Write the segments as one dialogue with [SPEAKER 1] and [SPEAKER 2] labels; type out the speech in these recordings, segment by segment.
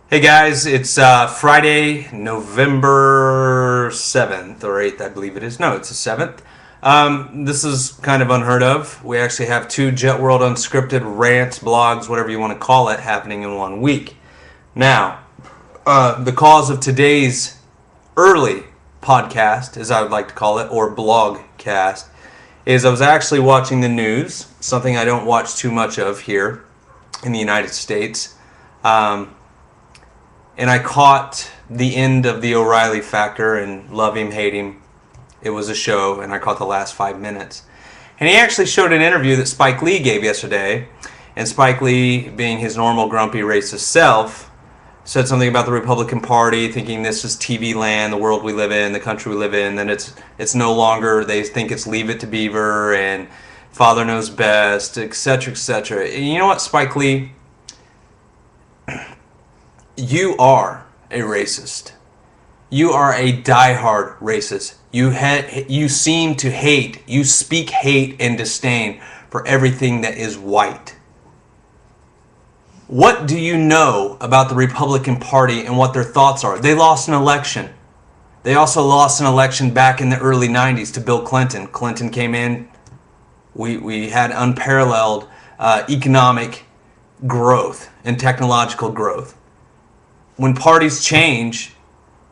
[SPEAKER 1] Hey guys, it's Friday, November 7th or 8th, I believe it is. No, it's the 7th. This is kind of unheard of. We actually have two jettworld unscripted rants, blogs, whatever you want to call it, happening in 1 week. Now, the cause of today's early podcast, as I would like to call it, or blogcast, is I was actually watching the news, something I don't watch too much of here in the United States. And I caught the end of the O'Reilly factor and love him, hate him. It was a show, and I caught the last 5 minutes. And he actually showed an interview that Spike Lee gave yesterday. And Spike Lee, being his normal grumpy racist self, said something about the Republican Party, thinking this is TV land, the world we live in, the country we live in, that it's no longer, they think it's leave it to beaver and father knows best, etc., etc. And you know what, Spike Lee? You are a racist. You are a diehard racist. You seem to hate, you speak hate and disdain for everything that is white. What do you know about the Republican Party and what their thoughts are? They lost an election. They also lost an election back in the early 90s to Bill Clinton. Clinton came in. We had unparalleled economic growth and technological growth. When parties change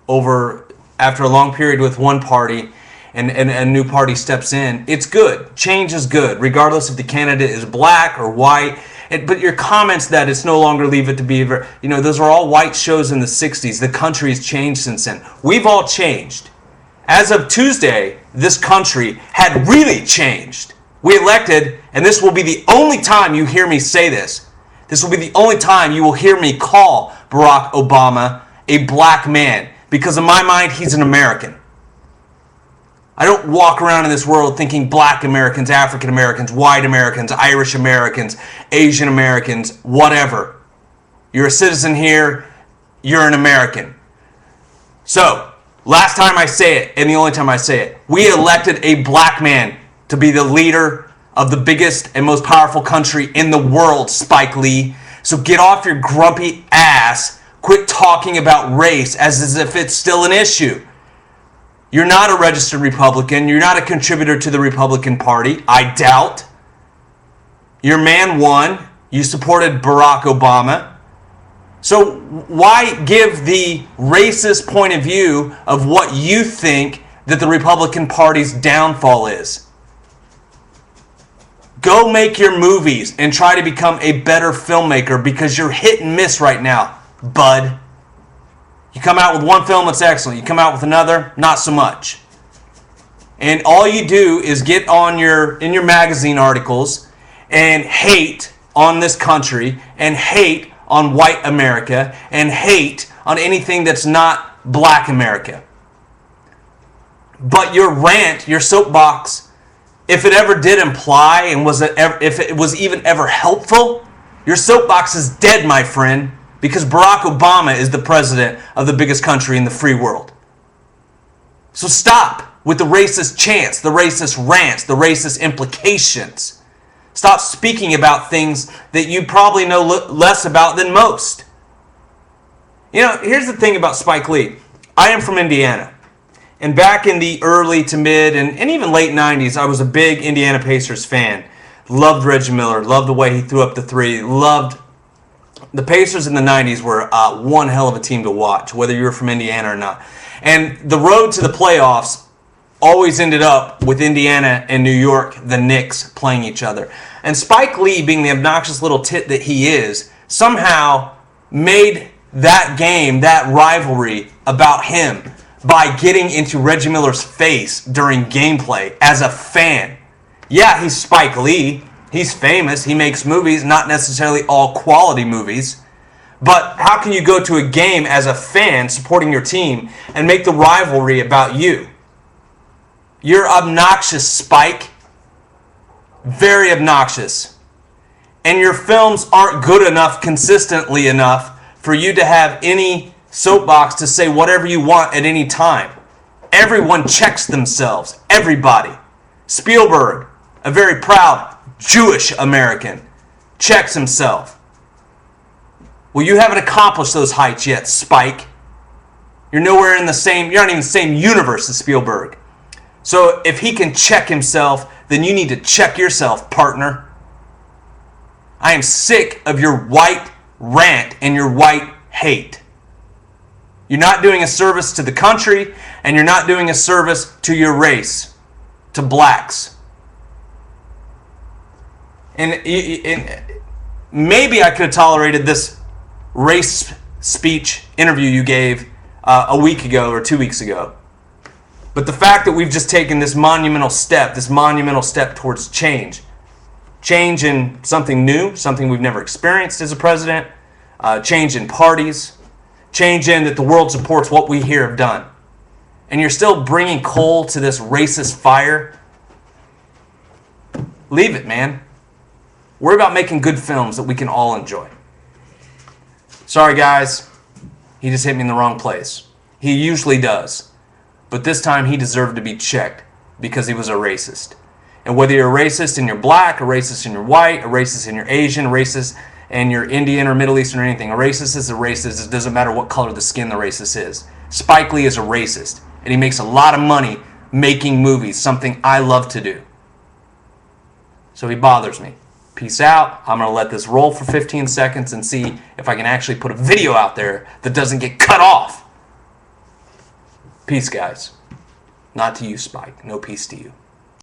[SPEAKER 1] after a long period with one party and a new party steps in, it's good. Change is good, regardless if the candidate is black or white. But your comments that it's no longer leave it to beaver, those are all white shows in the 60s. The country has changed since then. We've all changed. As of Tuesday, this country had really changed. We elected, and this will be the only time you hear me say this. This will be the only time you will hear me call Barack Obama a black man, because in my mind, he's an American. I don't walk around in this world thinking black Americans, African Americans, white Americans, Irish Americans, Asian Americans, whatever. You're a citizen here, you're an American. So, last time I say it, and the only time I say it, we elected a black man to be the leader of the biggest and most powerful country in the world, Spike Lee. So get off your grumpy ass. Quit talking about race as if it's still an issue. You're not a registered Republican. You're not a contributor to the Republican Party. I doubt. Your man won. You supported Barack Obama. So why give the racist point of view of what you think that the Republican Party's downfall is? Go make your movies and try to become a better filmmaker, because you're hit and miss right now, bud. You come out with one film that's excellent. You come out with another, not so much. And all you do is get in your magazine articles and hate on this country and hate on white America and hate on anything that's not black America. But your rant, your soapbox, if it ever did imply and if it was even ever helpful, your soapbox is dead, my friend, because Barack Obama is the president of the biggest country in the free world. So stop with the racist chants, the racist rants, the racist implications. Stop speaking about things that you probably know less about than most. Here's the thing about Spike Lee. I am from Indiana. And back in the early to mid and even late 90s, I was a big Indiana Pacers fan. Loved Reggie Miller. Loved the way he threw up the three. Loved the Pacers in the 90s were one hell of a team to watch, whether you were from Indiana or not. And the road to the playoffs always ended up with Indiana and New York, the Knicks, playing each other. And Spike Lee, being the obnoxious little tit that he is, somehow made that game, that rivalry, about him by getting into Reggie Miller's face during gameplay as a fan. Yeah, he's Spike Lee. He's famous. He makes movies, not necessarily all quality movies. But how can you go to a game as a fan supporting your team and make the rivalry about you? You're obnoxious, Spike. Very obnoxious. And your films aren't good enough, consistently enough, for you to have any soapbox to say whatever you want at any time. Everyone checks themselves. Everybody. Spielberg, a very proud Jewish American, checks himself. Well, you haven't accomplished those heights yet, Spike. You're nowhere in the same, you're not even in the same universe as Spielberg. So if he can check himself, then you need to check yourself, partner. I am sick of your white rant and your white hate. You're not doing a service to the country, and you're not doing a service to your race, to blacks. And maybe I could have tolerated this race speech interview you gave a week ago or 2 weeks ago. But the fact that we've just taken this monumental step towards change in something new, something we've never experienced as a president, change in parties, change in that the world supports what we here have done. And you're still bringing coal to this racist fire? Leave it, man. We're about making good films that we can all enjoy. Sorry, guys. He just hit me in the wrong place. He usually does. But this time he deserved to be checked because he was a racist. And whether you're a racist and you're black, a racist and you're white, a racist and you're Asian, a racist and you're Indian or Middle Eastern or anything, a racist is a racist. It doesn't matter what color the skin the racist is. Spike Lee is a racist. And he makes a lot of money making movies, something I love to do. So he bothers me. Peace out. I'm going to let this roll for 15 seconds and see if I can actually put a video out there that doesn't get cut off. Peace, guys. Not to you, Spike. No peace to you.